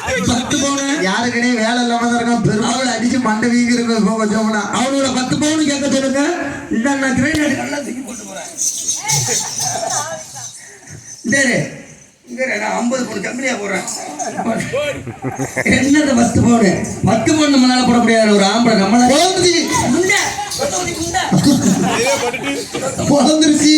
10 பவுன் யாருக்கனே வேலை இல்லாம தான் இருக்கான். பெருமாள் அடிச்சு மண்டை வீங்கிருங்க. கொஞ்சம் அவனோட 10 பவுன் கேட்க சொல்லுங்க. இந்த நான் கிரைண்ட் நல்லா தூக்கி போட்டு போறேன். நான் 50 பவுன் கம்மியா போறேன். என்னது 10 பவுன்? 10 பவுன் நம்மளால போட முடியாது. ஒரு ஆம்பளை நம்மளால போந்துருச்சு.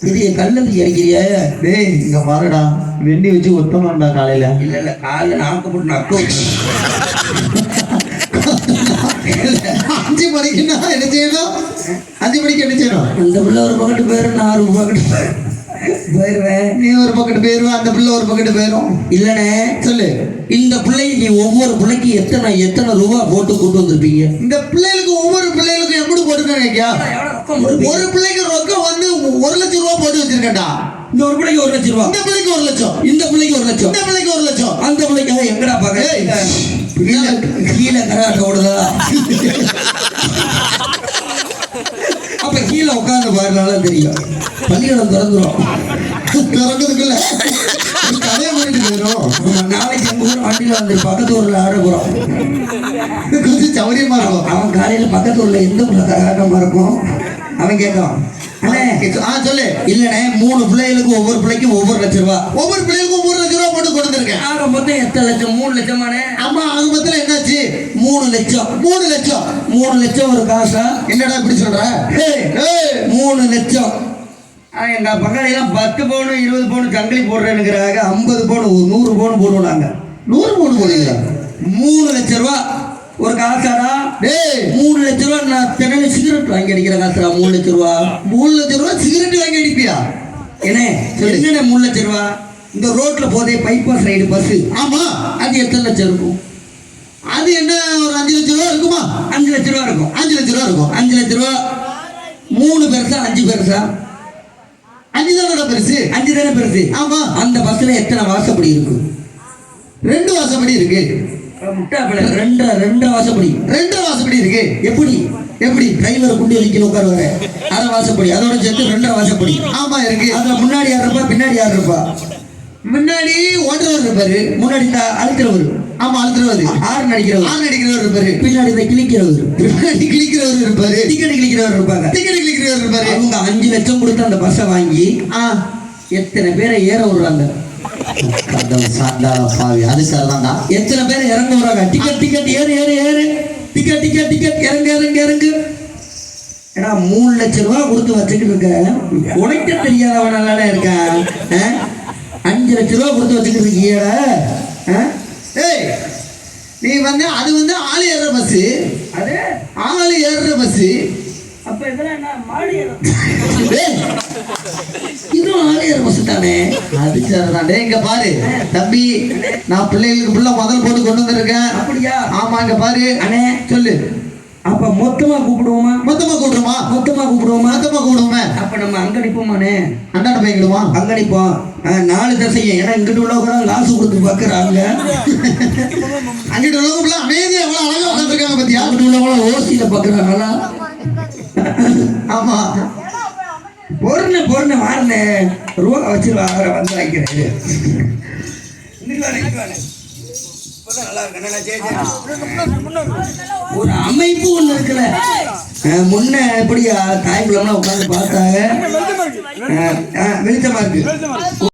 இது கல்லது இறக்கிறியா? டேய் இங்க பாருடா, வெண்டி வச்சு ஒத்தமாண்டா காலையில. இல்ல காலையில நாக்கு போட்டு நக்க 5 மணிக்குன்னா என்ன செய்யணும்? 5 மணிக்கு என்ன செய்யணும்? அந்த பிள்ளை ஒரு பக்கெட்டு போயிடும், நான் ஒரு பக்கெட்டு போயிடுவேன். நீ ஒரு பக்கெட்டு போயிருவேன், அந்த பிள்ளை ஒரு பக்கெட்டு போயிடும். இல்லனே சொல்லு, இந்த பிள்ளைக்கு நீ ஒவ்வொரு பிள்ளைக்கு எத்தனை ரூபா போட்டு கூட்டு வந்திருப்பீங்க? இந்த பிள்ளைகளுக்கு ஒவ்வொரு பிள்ளைகளுக்கும் எப்படி போட்டுருக்கா? ஒரு பிள்ளைக்கு ரொக்கம் வந்து 1 லட்சம் ரூபா போட்டு வச்சிருக்கேன்டா. இந்த ஒரு பிள்ளைக்கு 1 லட்சம் ரூபா, இந்த பிள்ளைக்கு 1 லட்சம், இந்த பிள்ளைக்கு 1 லட்சம், இந்த பிள்ளைக்கு 1 லட்சம். அந்த பிள்ளைக்காக எங்கடா பாக்க கீழே கராட்ட ஓடுதா? அப்ப கீழே உட்காந்து பாருனாலும் தெரியும். பள்ளிக்கூடம் திறந்துடும். திறக்கிறதுக்குள்ள கதையை பண்ணிட்டு போயிடும். நாளைக்கு எங்க ஊர் வண்டியில வந்து பக்கத்து ஊர்ல ஆட போறோம். கொஞ்சம் சௌரியமா இருக்கும். அவன் காலையில பக்கத்து ஊர்ல எந்த ஊர்ல கராட்டமா இருக்கும் அவன் கேட்கான். சொல்லு. இல்லனே 3 பிள்ளைகளுக்கு ஒவ்வொரு பிள்ளைக்கும் ஒவ்வொரு லட்சம் ரூபா, ஒவ்வொரு பிள்ளைகளுக்கும் 3 லட்சம் ரூபா போட்டு கொடுத்துருக்கேன். ஆக மொத்தம் எத்தனை லட்சம்? 3 லட்சமானே. ஆமா, அது மொத்தம் என்னாச்சு? 3 லட்சம். 3 லட்சம். 3 லட்சம் ஒரு காசா? என்னடா இப்படி சொல்ற? 3 லட்சம். எங்க பங்காளிலாம் 10 பவுன் 20 பவுன் சங்கிலி போடுறேன்னுங்கிறாங்க. 50 பவுன் 100 பவுன் போடுவோம் நாங்க. 100 பவுன் போடுவீங்களா? 3 லட்சம் ரூபா ஒரு காசாடா. 3 லட்சம் ரூபா நான் தினமும் சிகரெட் வாங்கி அடிக்கிற காசுடா. 3 லட்சம் ரூபா. 3 லட்சம் ரூபா சிகரெட் வாங்கி அடிப்பியா? என்ன 3 லட்சம் ரூபா? இந்த ரோட்ல போதே பைபாஸ் ரைடு பஸ். ஆமா, அது எத்தனை லட்சம் இருக்கும்? அது என்ன ஒரு 5 லட்சம் ரூபா இருக்குமா? 5 லட்சம் ரூபா இருக்கும். 5 லட்சம் ரூபா இருக்கும். 5 லட்சம் ரூபா 3 பெருசா 5 பெருசா? 5 தானே பெருசு. 5 தானே பெருசு. ஆமா. அந்த பஸ்ல எத்தனை வாசப்படி இருக்கு? 2 வாசப்படி இருக்கு. முட்டா பிள்ளை 2 வாசப்படி. 2 வாசப்படி இருக்கு. எப்படி டிரைவர் குண்டி வலிக்கணும் உட்காருவாரு, அரை வாசப்படி, அதோட சேர்த்து 2 வாசப்படி. ஆமா இருக்கு. அதுல முன்னாடி யார் இருப்பா, பின்னாடி யார் இருப்பா? முன்னாடி ஓட்டுறவர் இருப்பாரு, முன்னாடி இந்த அழுக்கிறவர். ஆமா, அழுத்துறவர். ஆறு நடிக்கிறவர் இருப்பாரு. பின்னாடி இந்த கிளிக்கிறவர். பின்னாடி கிளிக்கிறவர் இருப்பாரு. டிக்கெட் கிளிக்கிறவர் இருப்பாங்க. டிக்கெட் கிளிக்கிறவர் இருப்பாரு. அவங்க 5 லட்சம் கொடுத்து அந்த பஸ்ஸை வாங்கி எத்தனை பேரை ஏற விடுறாங்க? அது சரிதான்டா. எத்தனை பேர் இறங்க விடுறாங்க? டிக்கெட் ஏறு டிக்கெட் இறங்கு. ஏன்னா 3 லட்சம் ரூபா கொடுத்து வச்சுக்கிட்டு இருக்க உனக்கு தெரியாதவனால இருக்கான். 5 லட்சம் ரூபா கொடுத்து வச்சுக்கிட்டு இருக்கியடா. நீ வந்து அது வந்து ஆளு ஏறுற பஸ். அது ஆளு ஏறுற பஸ். அப்ப இதெல்லாம் என்ன மாடி இதுவும் ஆளு ஏற பஸ் தானே? அது சரிதான். இங்க பாரு தம்பி, நான் பிள்ளைகளுக்கு புள்ள முதல் போட்டு கொண்டு வந்திருக்கேன். அப்படியா? ஆமா, இங்க பாரு. அண்ணே சொல்லு. அப்ப மொத்தமா கூப்பிடுவோமா? மொத்தமா கூப்பிடுவோமே. அப்ப நம்ம அங்க நிப்போமானே? அண்ணாட்ட போய் கிடுவோம். அங்க நிப்போம். 4 தசையும். ஏன்னா இங்கிட்டு உள்ளவங்க காசு கொடுத்து பாக்குறாங்க. அங்கிட்டு உள்ளவங்க அமைதியா எவ்வளவு அழகா உட்காந்துருக்காங்க பத்தியா? அங்கிட்டு உள்ளவங்கள ஓசியில பாக்குறாங்களா? ஆமா. பொருணை மாறின ரூபா வச்சு வந்து வைக்கிறேன். ஒரு அமைப்பு ஒண்ணு இருக்குல்ல. முன்ன எப்படியா தாய்க்குள்ளம்லாம் உட்காந்து பார்த்தாங்க, வெளிச்சமா இருக்கு.